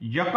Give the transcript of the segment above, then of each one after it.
1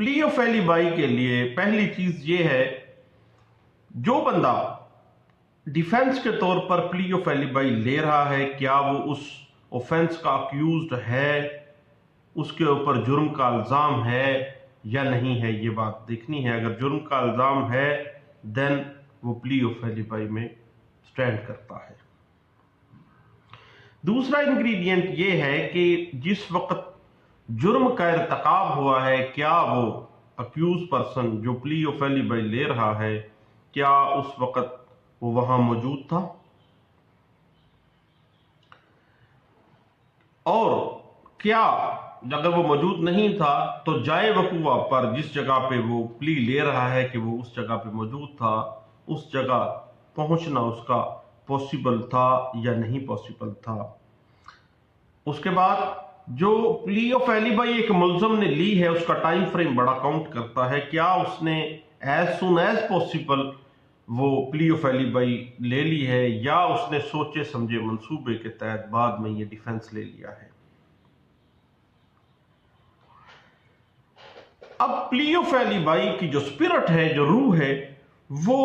پلی آف ایلیبائی کے لیے پہلی چیز یہ ہے، جو بندہ ڈیفینس کے طور پر پلی آف ایلیبائی لے رہا ہے، کیا وہ اس اوفینس کا اکیوزڈ ہے، اس کے اوپر جرم کا الزام ہے یا نہیں ہے، یہ بات دیکھنی ہے۔ اگر جرم کا الزام ہے دین وہ پلی آف ایلیبائی میں سٹینڈ کرتا ہے۔ دوسرا انگریڈینٹ یہ ہے کہ جس وقت جرم کا ارتکاب ہوا ہے، کیا وہ اکیوز پرسن جو پلی آف ایلیبائی لے رہا ہے، کیا اس وقت وہ وہاں موجود تھا، اور کیا اگر وہ موجود نہیں تھا تو جائے وقوع پر جس جگہ پہ وہ پلی لے رہا ہے کہ وہ اس جگہ پہ موجود تھا، اس جگہ پہنچنا اس کا پاسبل تھا یا نہیں پاسبل تھا۔ اس کے بعد جو پلی آف ایلیبائی ایک ملزم نے لی ہے، اس کا ٹائم فریم بڑا کاؤنٹ کرتا ہے، کیا اس نے ایز سون ایز پاسبل وہ پلی آف ایلیبائی لے لی ہے، یا اس نے سوچے سمجھے منصوبے کے تحت بعد میں یہ ڈیفنس لے لیا ہے۔ اب پلی آف ایلیبائی کی جو سپرٹ ہے، جو روح ہے، وہ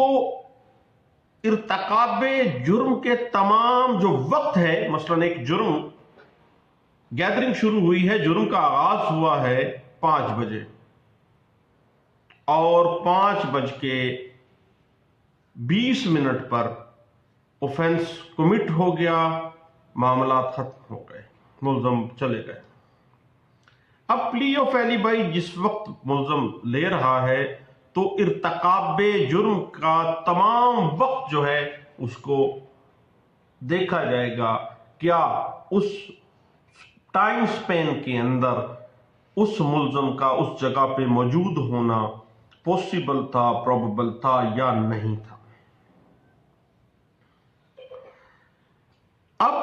ارتکاب جرم کے تمام جو وقت ہے، مثلا ایک جرم گیدرنگ شروع ہوئی ہے، جرم کا آغاز ہوا ہے 5 بجے اور 5:20 پر اوفینس کمٹ ہو گیا، معاملات ختم ہو گئے، ملزم چلے گئے۔ اب پلی آف ایلیبائی جس وقت ملزم لے رہا ہے تو ارتکاب جرم کا تمام وقت جو ہے اس کو دیکھا جائے گا، کیا اس ٹائم سپین کے اندر اس ملزم کا اس جگہ پہ موجود ہونا پاسبل تھا، پروبیبل تھا یا نہیں تھا۔ اب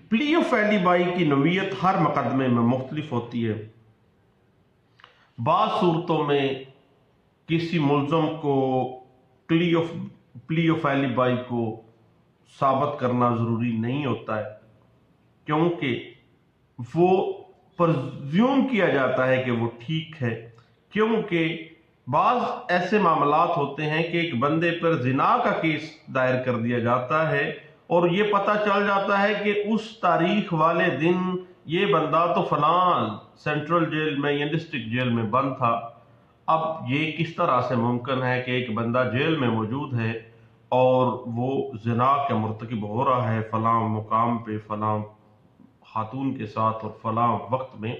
پلی آف ایلیبائی کی نوعیت ہر مقدمے میں مختلف ہوتی ہے۔ بعض صورتوں میں کسی ملزم کو پلی آف ایلیبائی کو ثابت کرنا ضروری نہیں ہوتا ہے، کیونکہ وہ پرزیوم کیا جاتا ہے کہ وہ ٹھیک ہے، کیونکہ بعض ایسے معاملات ہوتے ہیں کہ ایک بندے پر زنا کا کیس دائر کر دیا جاتا ہے اور یہ پتہ چل جاتا ہے کہ اس تاریخ والے دن یہ بندہ تو فلاں سینٹرل جیل میں یا ڈسٹرکٹ جیل میں بند تھا۔ اب یہ کس طرح سے ممکن ہے کہ ایک بندہ جیل میں موجود ہے اور وہ زنا کا مرتکب ہو رہا ہے فلاں مقام پہ فلاں خاتون کے ساتھ اور فلاں وقت میں؟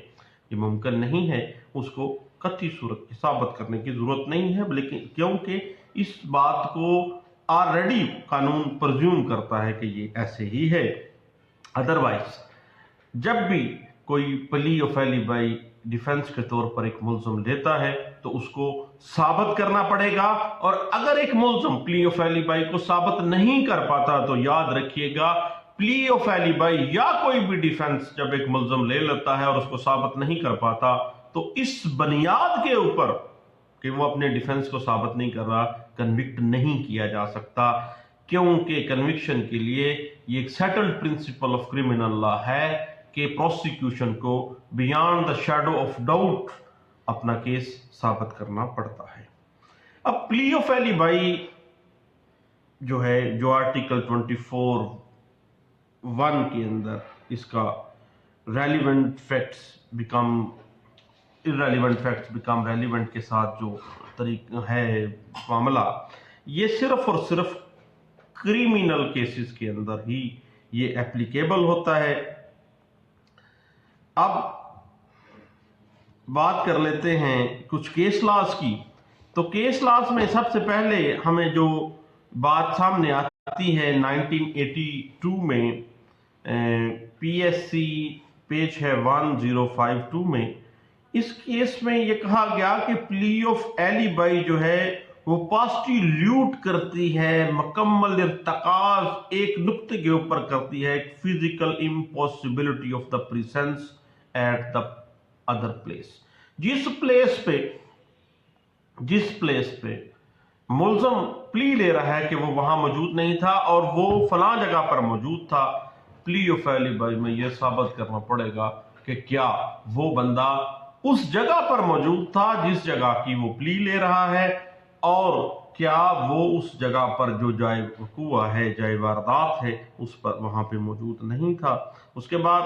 یہ ممکن نہیں ہے، اس کو قطعی صورت کی ثابت کرنے کی ضرورت نہیں ہے، لیکن کیونکہ اس بات کو آلریڈی قانون پرزیوم کرتا ہے کہ یہ ایسے ہی ہے۔ ادروائز جب بھی کوئی پلی آف ایلیبائی ڈیفنس کے طور پر ایک ملزم لیتا ہے تو اس کو ثابت کرنا پڑے گا، اور اگر ایک ملزم پلی آف ایلیبائی کو ثابت نہیں کر پاتا تو یاد رکھیے گا پلی آف ایلیبائی یا کوئی بھی ڈیفنس جب ایک ملزم لے لیتا ہے اور اس کو ثابت نہیں کر پاتا تو اس بنیاد کے اوپر کہ وہ اپنے ڈیفنس کو ثابت نہیں کر رہا کنوکٹ نہیں کیا جا سکتا، کیونکہ کنوکشن کے لیے یہ ایک settled principle of criminal law ہے کہ پروسیکیوشن کو beyond the shadow of doubt اپنا کیس ثابت کرنا پڑتا ہے۔ اب پلی آف ایلیبائی جو ہے، جو آرٹیکل 24(1) کے اندر اس کا relevant facts become irrelevant facts become relevant کے ساتھ جو طریقہ ہے معاملہ، یہ صرف اور صرف کریمنل کیسز کے اندر ہی یہ اپلیکیبل ہوتا ہے۔ اب بات کر لیتے ہیں کچھ کیس لاز کی۔ تو کیس لاز میں سب سے پہلے ہمیں جو بات سامنے آتی ہے 1982 میں پی ایس سی پیج ہے 1052 میں، اس کیس میں یہ کہا گیا کہ پلی آف ایلیبائی جو ہے وہ پاسٹیلیوٹ کرتی ہے، مکمل ارتکاز ایک نقطے کے اوپر کرتی ہے، ایک physical impossibility of the presence at the other place. جس پلیس پہ ملزم پلی لے رہا ہے کہ وہ وہاں موجود نہیں تھا اور وہ فلاں جگہ پر موجود تھا، پلی آف ایلیبائی میں یہ ثابت کرنا پڑے گا کہ کیا وہ بندہ اس جگہ پر موجود تھا جس جگہ کی وہ پلی لے رہا ہے، اور کیا وہ اس جگہ پر جو جائے وقوع ہے، جائے واردات ہے، اس پر وہاں پہ موجود نہیں تھا۔ اس کے بعد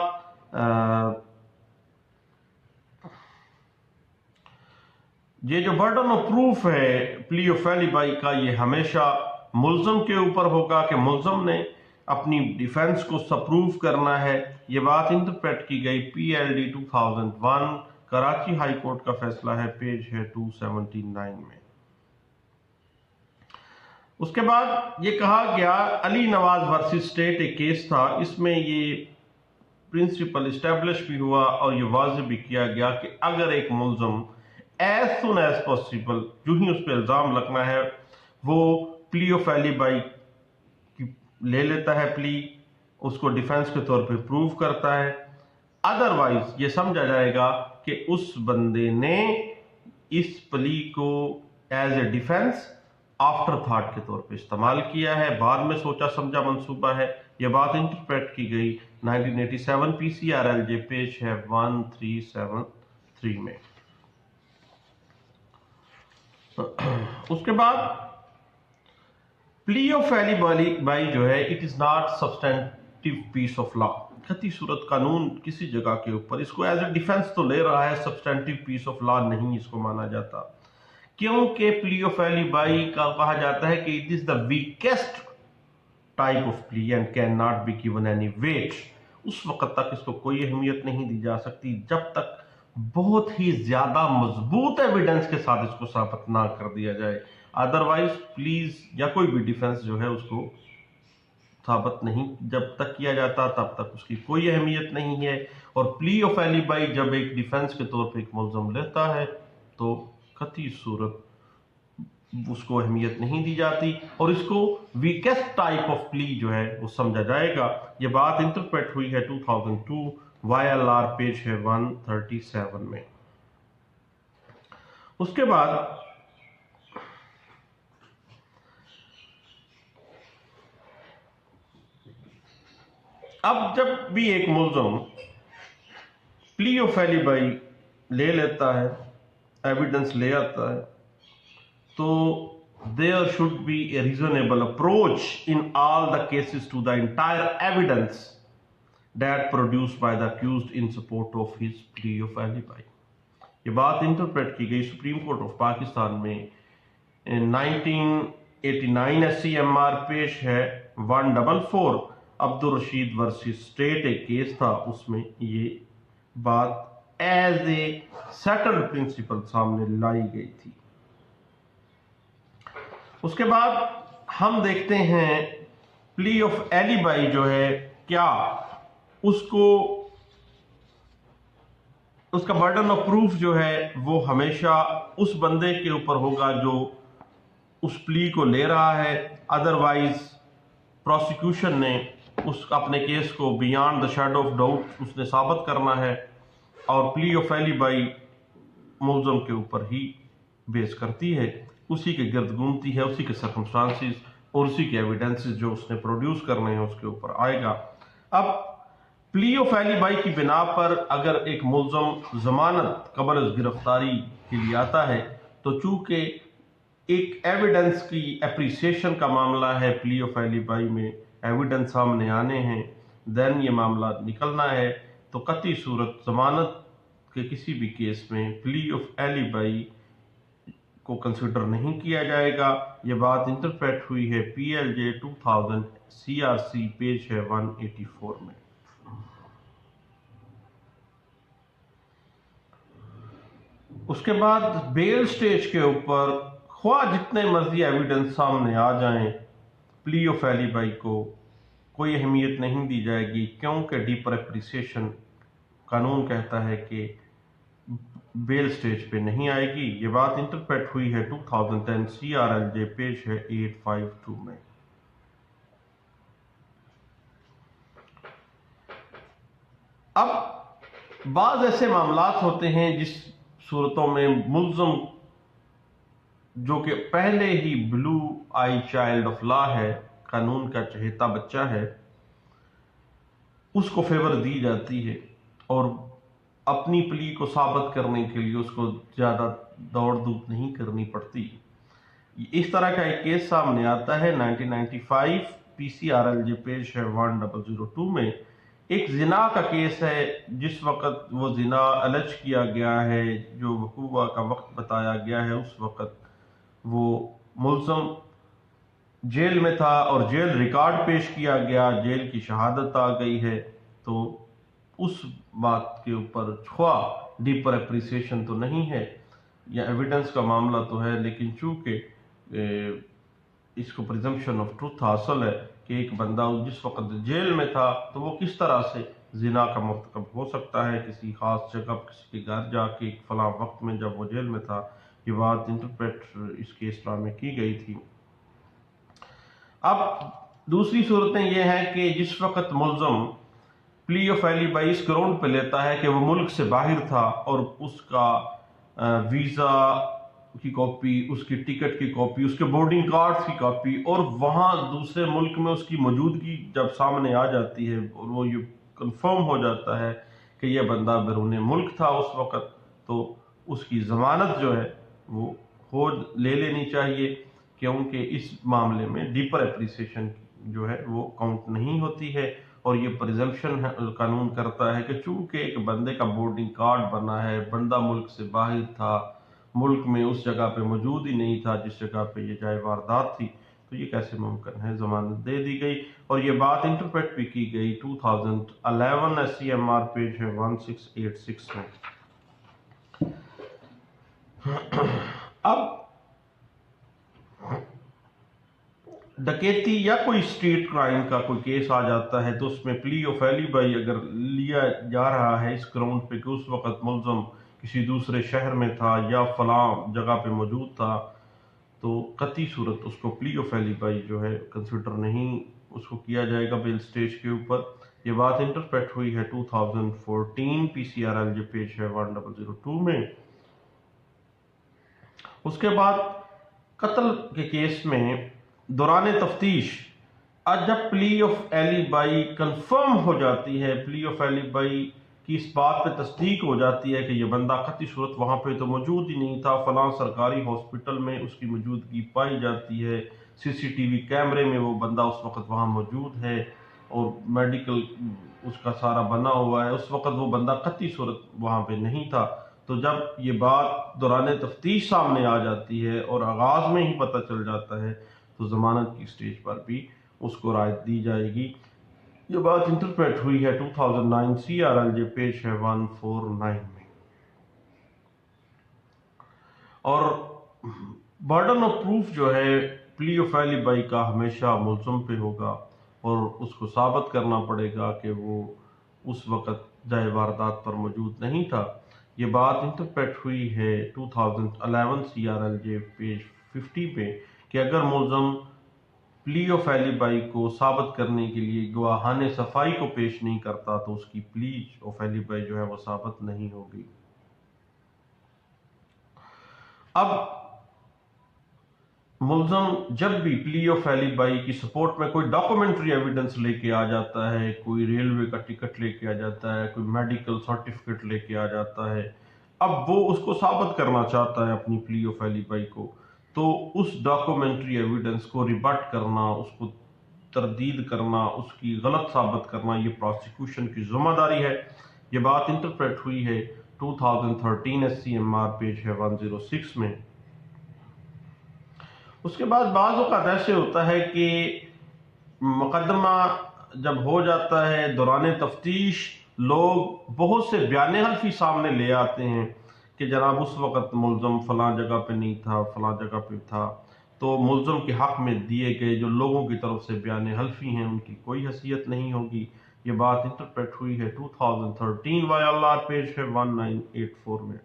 یہ جو برڈن آف پروف ہے پلی آف ایلیبائی کا، یہ ہمیشہ ملزم کے اوپر ہوگا کہ ملزم نے اپنی ڈیفینس کو سپروف کرنا ہے۔ یہ بات انٹرپریٹ کی گئی PLD 2001 کراچی ہائی کورٹ کا فیصلہ ہے، پیج ہے 279 میں۔ اس کے بعد یہ کہا گیا علی نواز ورسز اسٹیٹ ایک کیس تھا، اس میں یہ پرنسپل اسٹیبلش بھی ہوا اور یہ واضح بھی کیا گیا کہ اگر ایک ملزم ایز سون ایز پاسبل جو ہی اس پہ الزام لگنا ہے وہ پلی آف ایلیبائی لے لیتا ہے، پلی اس کو ڈیفینس کے طور پہ پروف کرتا ہے، ادروائز یہ سمجھا جائے گا کہ اس بندے نے اس پلی کو as a defence after thought کے طور پہ استعمال کیا ہے، بعد میں سوچا سمجھا منصوبہ ہے۔ یہ بات انٹرپریٹ کی گئی 1987 PCRLJ پیج ہے 1373 میں۔ اس کے بعد پلی آف ایلیبائی جو ہے it is not substantive piece of law, قطعی صورت قانون کسی جگہ کے اوپر اس کو ایز اے ڈیفینس تو لے رہا ہے، سبسٹینٹیو پیس آف لا نہیں اس کو مانا جاتا، کیونکہ پلی آف ایلیبائی کا کہا جاتا ہے کہ it is the weakest type of plea and can not be given any weight. اس وقت تک اس کو کوئی اہمیت نہیں دی جا سکتی جب تک بہت ہی زیادہ مضبوط ایویڈنس کے ساتھ اس کو ثابت نہ کر دیا جائے، ادروائز پلیز یا کوئی بھی ڈیفینس جو ہے اس کو ثابت نہیں جب تک کیا جاتا تب تک اس کی کوئی اہمیت نہیں ہے۔ اور پلی آف ایلیبائی جب ایک ڈیفینس کے طور پہ ایک ملزم لیتا ہے تو قطعی صورت اس کو اہمیت نہیں دی جاتی اور اس کو ویکسٹ ٹائپ آف پلی جو ہے وہ سمجھا جائے گا۔ یہ بات انٹرپریٹ ہوئی ہے 2002 YLR پیج ہے 137 میں۔ اس کے بعد اب جب بھی ایک ملزم پلی آف ایلیبائی لے لیتا ہے، ایویڈنس لے آتا ہے، تو there should be a reasonable approach in all the cases to the entire evidence that produced by the accused in support of his plea of alibi۔ یہ بات انٹرپریٹ کی گئی سپریم کورٹ آف پاکستان میں 1989 SCMR پیش ہے 144 Abdul Rashid versus state ایک case تھا، اس میں یہ بات ایز اے سیٹلڈ پرنسپل سامنے لائی گئی تھی۔ اس کے بعد ہم دیکھتے ہیں پلی آف ایلیبائی جو ہے کیا اس کا برڈن آف پروف جو ہے وہ ہمیشہ اس بندے کے اوپر ہوگا جو اس پلی کو لے رہا ہے، ادروائز پروسیکیوشن نے اپنے کیس کو beyond the shadow of doubt اس نے ثابت کرنا ہے، اور پلی آف ایلیبائی ملزم کے اوپر ہی بیس کرتی ہے، اسی کے گرد گھومتی ہے، اسی کے سرکمسٹانسز اور اسی کے ایویڈنسز جو اس نے پروڈیوس کرنے ہیں اس کے اوپر آئے گا۔ اب پلی آف ایلیبائی کی بنا پر اگر ایک ملزم ضمانت قبل از گرفتاری کے لیے آتا ہے تو چونکہ ایک ایویڈنس کی اپریسیشن کا معاملہ ہے، پلی آف ایلیبائی میں ایویڈنس سامنے آنے ہیں، دین یہ معاملہ نکلنا ہے، تو قطعی صورت ضمانت کے کسی بھی کیس میں پلی آف ایلیبائی کو کنسیڈر نہیں کیا جائے گا۔ یہ بات انٹرپریٹ ہوئی ہے PLJ 2000 CRC پیج ہے 184 میں۔ اس کے بعد بیل سٹیج کے اوپر خواہ جتنے مرضی ایویڈنس سامنے آ جائیں، پلی آف ایلیبائی کو کوئی اہمیت نہیں دی جائے گی، کیونکہ ڈیپر اپریسیشن قانون کہتا ہے کہ بیل سٹیج پہ نہیں آئے گی۔ یہ بات انٹرپریٹ ہوئی ہے 2010 CRLJ پیج ہے 852 میں۔ اب بعض ایسے معاملات ہوتے ہیں جس صورتوں میں ملزم جو کہ پہلے ہی بلو آئی چائلڈ آف لا ہے، قانون کا چہیتا بچہ ہے، اس کو فیور دی جاتی ہے اور اپنی پلی کو ثابت کرنے کے لیے اس کو زیادہ دوڑ دھوپ نہیں کرنی پڑتی۔ اس طرح کا ایک کیس سامنے آتا ہے 1995 PCRLJ پیج ہے 1002 میں، ایک زنا کا کیس ہے۔ جس وقت وہ زنا الج کیا گیا ہے، جو وقوع کا وقت بتایا گیا ہے، اس وقت وہ ملزم جیل میں تھا اور جیل ریکارڈ پیش کیا گیا، جیل کی شہادت آ گئی ہے۔ تو اس بات کے اوپر خواہ ڈیپر اپریسیشن تو نہیں ہے یا ایویڈنس کا معاملہ تو ہے، لیکن چونکہ اس کو پریزمپشن آف ٹروتھ حاصل ہے کہ ایک بندہ جس وقت جیل میں تھا تو وہ کس طرح سے زنا کا مرتکب ہو سکتا ہے کسی خاص جگہ کسی کے گھر جا کے ایک فلاں وقت میں جب وہ جیل میں تھا۔ یہ بات انٹرپریٹ اس کیس میں کی گئی تھی۔ اب دوسری صورتیں یہ ہیں کہ جس وقت ملزم پلی آف ایلیبائی اس گراؤنڈ پہ لیتا ہے کہ وہ ملک سے باہر تھا اور اس کا ویزا کی کاپی، اس کی ٹکٹ کی کاپی، اس کے بورڈنگ کارڈز کی کاپی، اور وہاں دوسرے ملک میں اس کی موجودگی جب سامنے آ جاتی ہے اور وہ یہ کنفرم ہو جاتا ہے کہ یہ بندہ بیرون ملک تھا اس وقت، تو اس کی ضمانت جو ہے وہ لے لینی چاہیے، کیونکہ اس معاملے میں ڈیپر اپریسیشن جو ہے وہ کاؤنٹ نہیں ہوتی ہے۔ اور یہ پریزمپشن قانون کرتا ہے کہ چونکہ ایک بندے کا بورڈنگ کارڈ بنا ہے، بندہ ملک سے باہر تھا، ملک میں اس جگہ پہ موجود ہی نہیں تھا جس جگہ پہ یہ جائے واردات تھی، تو یہ کیسے ممکن ہے؟ ضمانت دے دی گئی، اور یہ بات انٹرپریٹ بھی کی گئی 2011 SCMR پیج ہے 1686 میں۔ اب ڈکیتی یا کوئی اسٹریٹ کرائم کا کوئی کیس آ جاتا ہے تو اس میں پلی آف ایلیبائی اگر لیا جا رہا ہے اس گراؤنڈ پہ کہ اس وقت ملزم کسی دوسرے شہر میں تھا یا فلاں جگہ پہ موجود تھا، تو قطعی صورت اس کو پلی آف ایلیبائی جو ہے کنسیڈر نہیں اس کو کیا جائے گا بیل سٹیج کے اوپر۔ یہ بات انٹرپریٹ ہوئی ہے 2014 PCRLJ پیج ہے 1002 میں۔ اس کے بعد قتل کے کیس میں دوران تفتیش جب پلی آف ایلیبائی کنفرم ہو جاتی ہے، پلی آف ایلیبائی کی اس بات پہ تصدیق ہو جاتی ہے کہ یہ بندہ قطعی صورت وہاں پہ تو موجود ہی نہیں تھا، فلاں سرکاری ہاسپٹل میں اس کی موجودگی پائی جاتی ہے، CCTV کیمرے میں وہ بندہ اس وقت وہاں موجود ہے اور میڈیکل اس کا سارا بنا ہوا ہے، اس وقت وہ بندہ قطعی صورت وہاں پہ نہیں تھا۔ تو جب یہ بات دوران تفتیش سامنے آ جاتی ہے اور آغاز میں ہی پتہ چل جاتا ہے تو ضمانت کی سٹیج پر بھی اس کو رعایت دی جائے گی۔ یہ بات انٹرپریٹ ہوئی ہے 2009 CRLJ پیج ہے 149 میں۔ اور برڈن آف پروف جو ہے پلی آف ایلیبائی کا ہمیشہ ملزم پہ ہوگا اور اس کو ثابت کرنا پڑے گا کہ وہ اس وقت جائے واردات پر موجود نہیں تھا۔ یہ بات انٹرپریٹ ہوئی ہے 2011 CRLJ پیج 50 پہ کہ اگر ملزم پلی آف ایلیبائی کو ثابت کرنے کے لیے گواہان صفائی کو پیش نہیں کرتا تو اس کی پلی آف ایلیبائی جو ہے وہ ثابت نہیں ہوگی۔ اب ملزم جب بھی پلی آف ایلیبائی کی سپورٹ میں کوئی ڈاکومنٹری ایویڈنس لے کے آ جاتا ہے، کوئی ریلوے کا ٹکٹ لے کے آ جاتا ہے، کوئی میڈیکل سرٹیفکیٹ لے کے آ جاتا ہے، اب وہ اس کو ثابت کرنا چاہتا ہے اپنی پلی آف ایلیبائی کو، تو اس ڈاکومنٹری ایویڈنس کو ریبٹ کرنا، اس کو تردید کرنا، اس کی غلط ثابت کرنا، یہ پروسیکیوشن کی ذمہ داری ہے۔ یہ بات انٹرپریٹ ہوئی ہے 2013 SCMR پیج ہے 106 میں۔ اس کے بعد بعض اوقات ایسے ہوتا ہے کہ مقدمہ جب ہو جاتا ہے دوران تفتیش لوگ بہت سے بیان حلفی سامنے لے آتے ہیں کہ جناب اس وقت ملزم فلاں جگہ پہ نہیں تھا، فلاں جگہ پہ تھا، تو ملزم کے حق میں دیے گئے جو لوگوں کی طرف سے بیان حلفی ہیں ان کی کوئی حیثیت نہیں ہوگی۔ یہ بات انٹرپریٹ ہوئی ہے 2013 YLR پیج ہے 1984 میں۔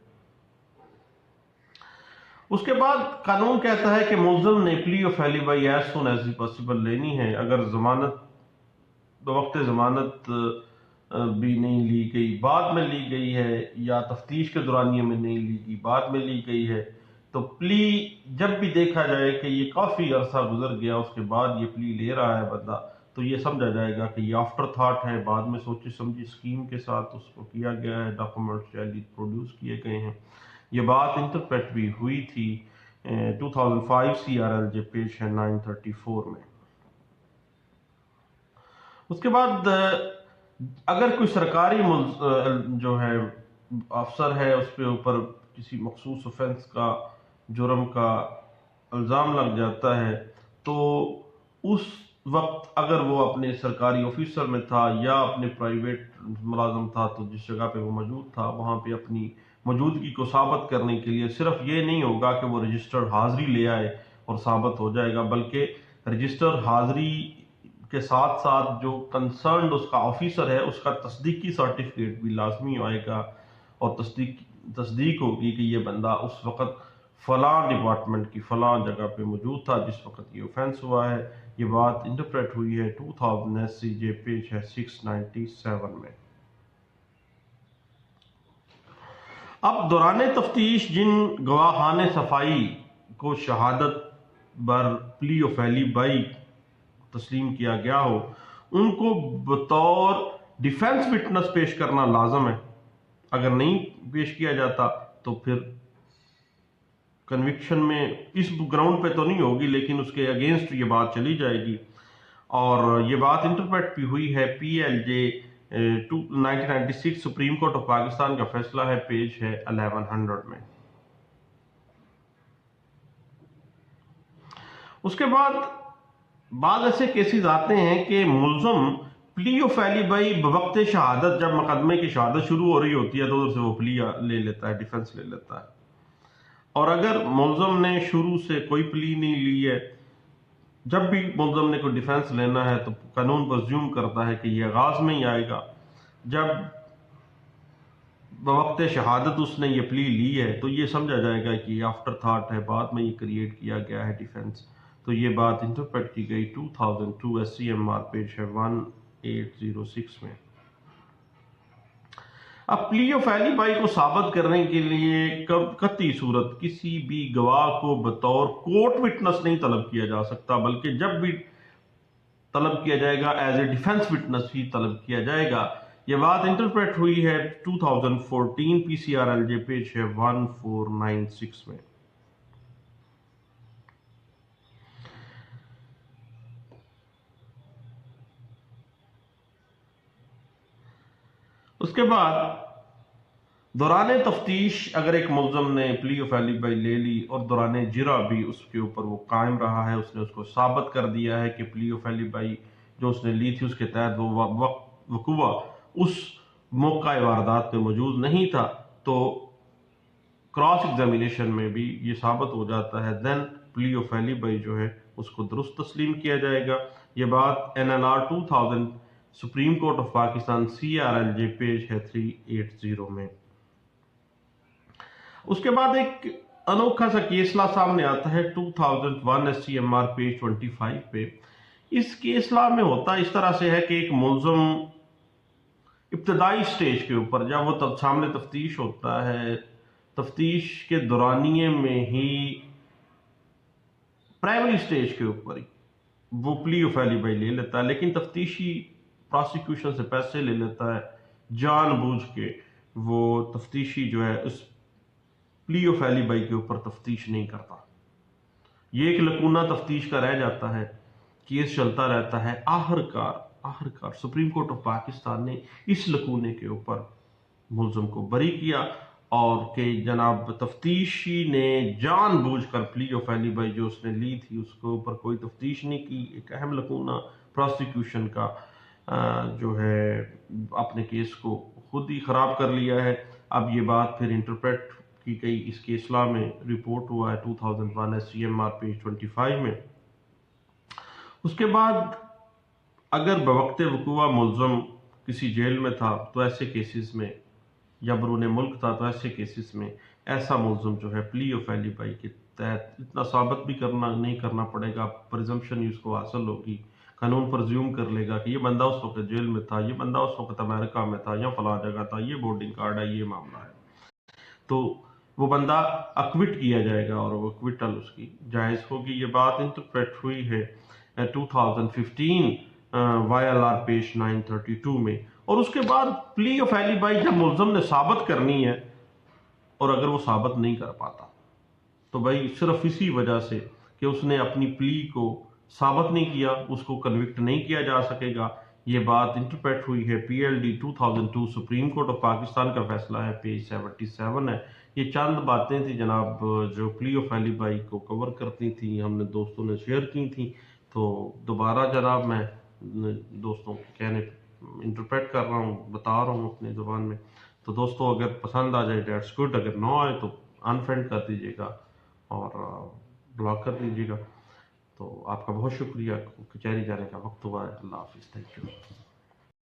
اس کے بعد قانون کہتا ہے کہ ملزم نے plea of alibi as soon as possible لینی ہے۔ اگر ضمانت بوقت ضمانت بھی نہیں لی گئی، بعد میں لی گئی ہے، یا تفتیش کے دورانیے میں نہیں لی گئی، بعد میں لی گئی ہے، تو پلی جب بھی دیکھا جائے کہ یہ کافی عرصہ گزر گیا اس کے بعد یہ پلی لے رہا ہے بندہ، تو یہ سمجھا جائے گا کہ یہ آفٹر تھاٹ ہے، بعد میں سوچی سمجھی اسکیم کے ساتھ اس کو کیا گیا ہے، ڈاکومنٹس جعلی پروڈیوس کیے گئے ہیں۔ یہ بات انٹرپریٹ بھی ہوئی تھی 2005 CRLJ پیج ہے 934 میں۔ اس کے بعد اگر کوئی سرکاری جو ہے افسر ہے، اس پہ اوپر کسی مخصوص اوفینس کا، جرم کا الزام لگ جاتا ہے، تو اس وقت اگر وہ اپنے سرکاری آفیسر میں تھا یا اپنے پرائیویٹ ملازم تھا، تو جس جگہ پہ وہ موجود تھا وہاں پہ اپنی موجودگی کو ثابت کرنے کے لیے صرف یہ نہیں ہوگا کہ وہ رجسٹرڈ حاضری لے آئے اور ثابت ہو جائے گا، بلکہ رجسٹر حاضری کے ساتھ ساتھ جو کنسرنڈ اس کا آفیسر ہے اس کا تصدیقی سرٹیفکیٹ بھی لازمی آئے گا، اور تصدیق ہوگی کہ یہ بندہ اس وقت فلاں ڈپارٹمنٹ کی فلاں جگہ پہ موجود تھا جس وقت یہ اوفینس ہوا ہے۔ یہ بات انٹرپریٹ ہوئی ہے 2000 SCJ پیج ہے 697 میں۔ اب دوران تفتیش جن گواہان صفائی کو شہادت بر پلی آف ایلیبائی تسلیم کیا گیا ہو، ان کو بطور ڈیفینس وٹنس پیش کرنا لازم ہے۔ اگر نہیں پیش کیا جاتا تو پھر کنوکشن میں اس گراؤنڈ پہ تو نہیں ہوگی، لیکن اس کے اگینسٹ یہ بات چلی جائے گی۔ اور یہ بات انٹرپریٹ بھی ہوئی ہے PLJ 1996 supreme court of Pakistan کا فیصلہ ہے، پیج ہے 1100 میں۔ اس کے بعد ایسے کیسز آتے ہیں کہ ملزم پلی آف ایلیبائی بوقت شہادت، جب مقدمے کی شہادت شروع ہو رہی ہوتی ہے تو ادھر سے وہ پلی لے لیتا ہے، ڈیفنس لے لیتا ہے، اور اگر ملزم نے شروع سے کوئی پلی نہیں لی ہے، جب بھی ملزم نے کوئی ڈیفنس لینا ہے تو قانون پرزیوم کرتا ہے کہ یہ آغاز میں ہی آئے گا۔ جب بوقت شہادت اس نے یہ پلی لی ہے تو یہ سمجھا جائے گا کہ یہ آفٹر تھاٹ ہے، بعد میں یہ کریٹ کیا گیا ہے ڈیفنس۔ تو یہ بات انٹرپریٹ کی گئی 2002 SCMR پیج ہے 1806 میں۔ اب پلی آف ایلیبائی کو ثابت کرنے کے لیے قطعی صورت کسی بھی گواہ کو بطور کورٹ وٹنس نہیں طلب کیا جا سکتا، بلکہ جب بھی طلب کیا جائے گا ایز اے ڈیفنس وٹنس ہی طلب کیا جائے گا۔ یہ بات انٹرپریٹ ہوئی ہے 2014 PCRLJ پیج ہے 1496 میں۔ اس کے بعد دوران تفتیش اگر ایک ملزم نے پلی آف ایلیبائی لے لی اور دوران جرا بھی اس کے اوپر وہ قائم رہا ہے، اس نے اس کو ثابت کر دیا ہے کہ پلی آف ایلیبائی جو اس نے لی تھی اس کے تحت وہ وقوع اس موقع واردات پہ موجود نہیں تھا، تو کراس ایگزامینیشن میں بھی یہ ثابت ہو جاتا ہے، دین پلی آف ایلیبائی جو ہے اس کو درست تسلیم کیا جائے گا۔ یہ بات NLR 2000 supreme court of Pakistan CRLJ page ہے 380 میں۔ اس کے بعد ایک انوکھا سا کیسلا سامنے آتا ہے 2001 SCMR پیج 25 پہ۔ اس کیسلا میں ہوتا اس طرح سے ہے کہ ایک ملزم ابتدائی سٹیج کے اوپر جب وہ سامنے تفتیش ہوتا ہے، تفتیش کے دورانیے میں ہی پرائمری سٹیج کے اوپر ہی وہ پلی آف ایلیبائی لے لیتا ہے، لیکن تفتیشی پراسیکیوشن سے پیسے لے لیتا ہے، جان بوجھ کے وہ تفتیشی جو ہے اس پلی آف ایلیبائی کے اوپر تفتیش نہیں کرتا۔ یہ ایک لکونہ تفتیش کا رہ جاتا ہے، کیس چلتا رہتا ہے، آخر کار سپریم کورٹ آف پاکستان نے اس لکونے کے اوپر ملزم کو بری کیا، اور کہ جناب تفتیشی نے جان بوجھ کر پلی آف ایلیبائی جو اس نے لی تھی اس کے اوپر کوئی تفتیش نہیں کی، ایک اہم لکونہ پراسیکیوشن کا جو ہے اپنے کیس کو خود ہی خراب کر لیا ہے۔ اب یہ بات پھر انٹرپریٹ کی گئی، اس کیسلا میں رپورٹ ہوا ہے 2001 SCMR پیج 25 میں۔ اس کے بعد اگر بوقت وقوع ملزم کسی جیل میں تھا تو ایسے کیسز میں، یا بیرون ملک تھا تو ایسے کیسز میں ایسا ملزم جو ہے پلی آف ایلیبائی کے تحت اتنا ثابت بھی نہیں کرنا پڑے گا، پرزمپشن اس کو حاصل ہوگی، قانون پرزیوم کر لے گا کہ یہ بندہ اس وقت جیل میں تھا، یہ بندہ اس وقت امریکہ میں تھا یا فلاں جگہ تھا، یہ بورڈنگ کارڈ ہے، یہ معاملہ ہے، تو وہ بندہ اکوٹ کیا جائے گا اور وہ اکوٹل اس کی جائز ہوگی۔ یہ بات انٹرپریٹ ہوئی ہے 2015 YLR پیش 932 میں. اور اس کے بعد پلی آف ایلیبائی جب ملزم نے ثابت کرنی ہے اور اگر وہ ثابت نہیں کر پاتا تو بھائی صرف اسی وجہ سے کہ اس نے اپنی پلی کو ثابت نہیں کیا اس کو کنوکٹ نہیں کیا جا سکے گا. یہ بات انٹرپریٹ ہوئی ہے PLD 2002 supreme court of Pakistan کا فیصلہ ہے، پیج 77 ہے. یہ چند باتیں تھیں جناب جو پلی آف ایلیبائی کو کور کرتی تھیں، ہم نے دوستوں نے شیئر کی تھیں. تو دوبارہ جناب میں دوستوں کے کہنے انٹرپریٹ کر رہا ہوں، بتا رہا ہوں اپنی زبان میں. تو دوستوں اگر پسند آ جائے دیٹس گڈ، اگر نہ آئے تو انفرینڈ کر دیجیے گا اور بلاک کر دیجیے گا. تو آپ کا بہت شکریہ. کچہری جانے کا وقت ہوا ہے. اللہ حافظ. Thank you.